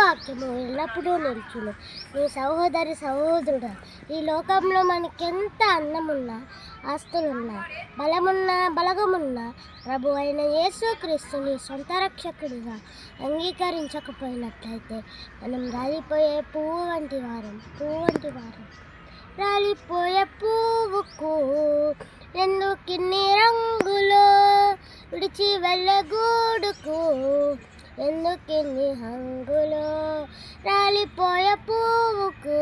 వాక్యము ఎల్లప్పుడూ నిలుచును. నీ సహోదరి సహోదరుడా, ఈ లోకంలో మనకెంత అందమున్నా, ఆస్తులున్నా, బలగమున్నా ప్రభు అయిన యేసుక్రీస్తుని సొంత రక్షకుడిగా అంగీకరించకపోయినట్లయితే మనం రాలిపోయే పువ్వు వంటి వారం. రాలిపోయే పువ్వుకు ఎందుకిన్ని రంగులో, విడిచి వెళ్ళగూడుకు ఎందుకిన్ని హంగులో. రాలిపోయే పువ్వుకు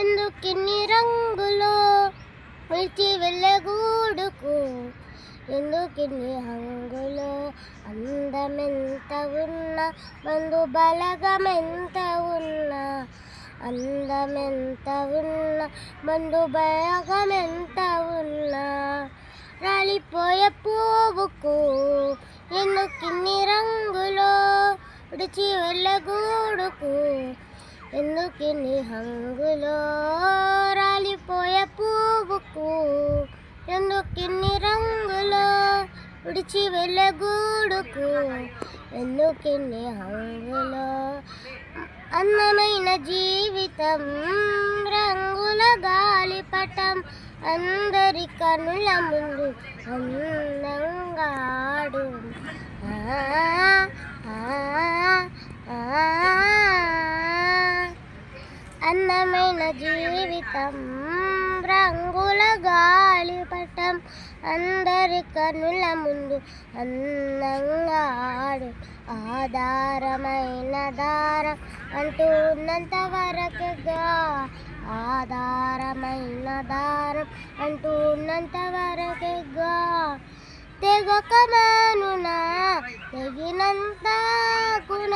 ఎందుకిన్ని రంగులో, విడిచి వెళ్ళగూడుకు ఎందుకిన్ని హంగులో. అందమెంత ఉన్నా, బంధు బలగమెంత ఉన్నా, అందమెంత ఉన్నా, బంధు బలగమెంత ఉన్నా, రాలిపోయే పువ్వుకు ఎందుకిన్ని రంగులో, విడిచి వెళ్ళగూడుకు ఎందుకిన్ని హంగులో. రాలిపోయే పువ్వుకు ఎందుకిన్ని రంగులో, విడిచి వెళ్ళగూడుకు ఎందుకిన్ని హంగులో. అందమైన జీవితం రంగుల గాలిపటం, అందరి కనుల ముందు అందంగా ఆడు. అందమైన జీవితం రంగుల గాలిపటం, అందరి కనుల ముందు అందంగా ఆడు. ఆధారమైన దారం అంటూ ఉన్నంత వరకుగా, ఆధారమైన దారం అంటూ ఉన్నంత వరకుగా, తెగక మానునా తెగినంత గుణ,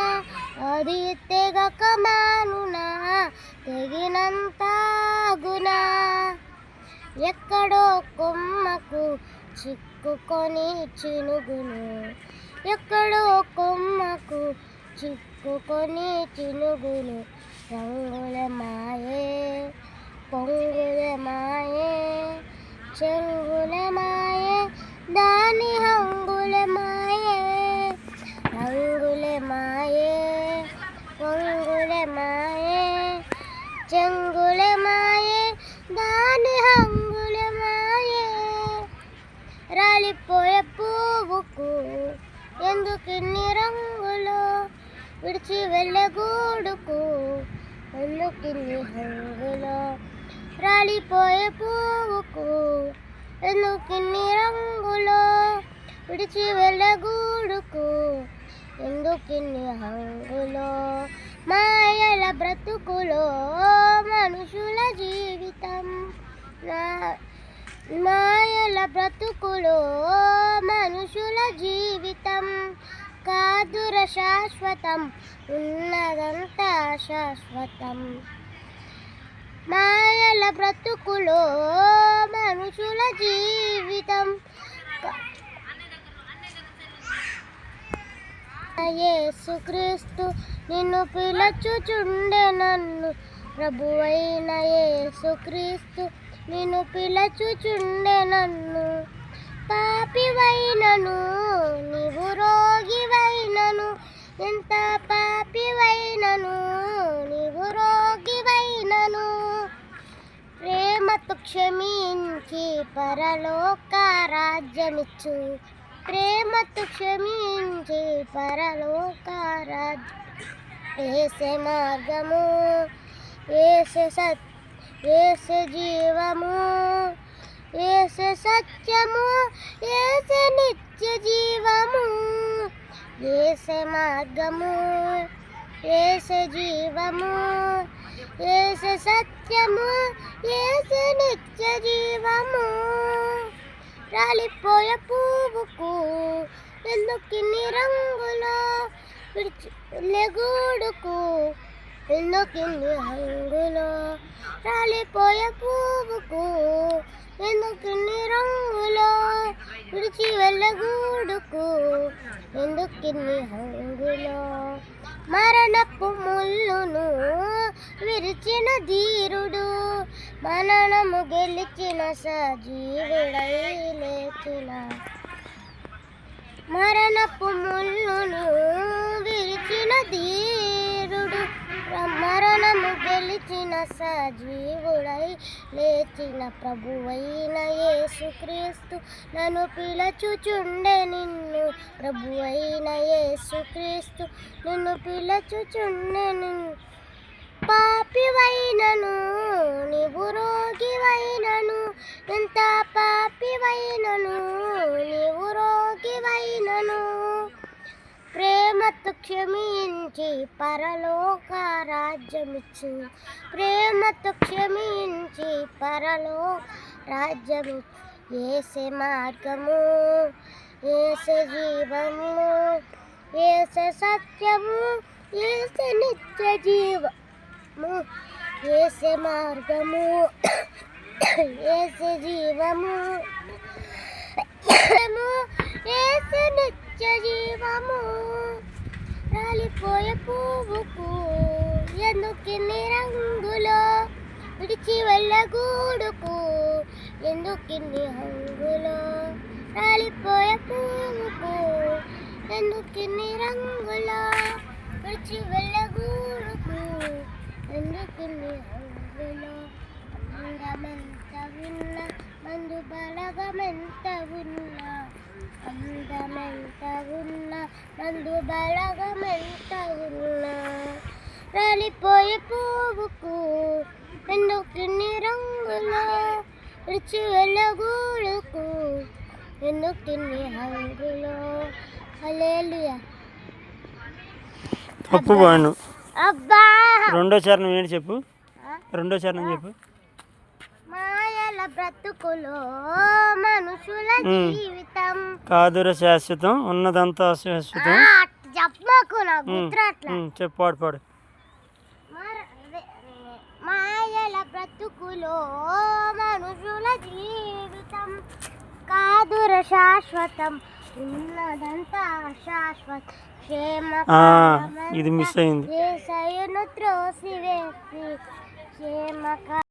అది తెగక మానునా తెగినంత గుణ. ఎక్కడో కొమ్మకు చిక్కుకొని చినుగును, ఎక్కడో కొమ్మకు చిక్కుకొని చినుగును. రంగుల మాయే పొంగుల మాయే, చెంగుల మాయే దాని హంగుల మాయే. రంగుల మాయే పొంగుల మాయే, చెంగుల మాయే దాని హంగుల మాయే. రాలిపోయే పువ్వుకు ఎందుకిన్ని రంగులో, విడిచి వెళ్ళగూడుకు ఎందుకిన్ని హంగులో. రాలిపోయే పువ్వుకు ఎందుకిన్ని రంగులో, విడిచి వెళ్ళగూడుకు ఎందుకిన్ని హంగులో. మాయల బ్రతుకులో మనుషుల జీవితం, మాయల బ్రతుకులో మనుషుల జీవితం కాదుర శాశ్వతం, ఉన్నదంతా శాశ్వతం. మాయల బ్రతుకులో మనుషుల జీవితం. యేసుక్రీస్తు నిన్ను పిలచుచుండె నన్ను, ప్రభువైన యేసుక్రీస్తు నిన్ను పిలచుచుండె నన్ను. పాపివైనను నీవు రోగివైనను, ఎంత పాపివైనను నీవు రోగివైనను, ప్రేమతో క్షమించి పరలోక రాజ్యమిచ్చు, ప్రేమతో క్షమించి పరలోక రాజ్యం. యేసే మార్గము, యేసే జీవము, యేసే సత్యము, యేసే నిత్య జీవము. యేసే మార్గము, యేసే జీవము, యేసే సత్యము, యేసే నిత్య జీవము. రాలిపోయే పువ్వుకు ఎందుకిన్ని రంగులో, విడిచి వెళ్ళగూడుకు ఎందుకిన్ని హంగులో. రాలిపోయే పువ్వుకు ఎందుకిన్ని రంగులో, విడిచి వెళ్ళగూడుకు ఎందుకిన్ని హంగులో. మరణపు ముళ్ళును విరిచిన ధీరుడు, మరణము గెలిచిన సజీవుడై లేచిన. మరణపు ముళ్ళును విరిచిన ధీరుడు, సజీవుడై లేచిన ప్రభువైన యేసుక్రీస్తు నన్ను పిలచుచుండె నిన్ను. ప్రభువైన యేసుక్రీస్తు నిన్ను పిలచుచుండె నిన్ను. పాపివైనను నీవు రోగివైనను, ఎంత పాపివైనను నీవు రోగివైనను, ప్రేమతో క్షమించి పరలోక రాజ్యమిచ్చు. ప్రేమతో క్షమించి పరలోక రాజ్యము. యేసే మార్గము, యేసే జీవము, యేసే సత్యము, యేసే నిత్య జీవము. యేసే మార్గము, యేసే జీవము, యేసే నిత్య జీవము. రాలిపోయే పువ్వుకు ఎందుకిన్ని రంగులో, విడిచి వెళ్ళగూడుకు ఎందుకిన్ని హంగులో. రాలిపోయే పువ్వుకు ఎందుకిన్ని రంగులో, విడిచి వెళ్ళగూడుకు ఎందుకిన్ని హంగులో. అందమెంత ఉన్నా మందు బలగమెంత ఉన్నా, అందమెంత ఉన్నా మందు బలగమెంత ఉన్నా, రాలిపోయే పువ్వుకు ఎందుకిన్ని రంగులో, విడిచి వెళ్ళగూడుకు ఎందుకిన్ని హంగులో. హల్లెలూయా. తప్పు బాను. అబ్బా రెండో చరణం ఏంటి చెప్పు, రెండో చరణం చెప్పు. మాయల బ్రతుకులో మనుషుల జీవితం కాదుర శాశ్వతం, ఉన్నదంతా శాశ్వతం. చెప్పకు నాకు గుర్తురాట్లా. చెప్పు, పాడు పాడు. మాయల బ్రతుకులో మనుషుల జీవితం, కాదుర శాశ్వతం, ఉన్నదంతా శాశ్వత. ఇది మిస్ అయింది. యేసయ్యను త్రోసివేసి క్షేమక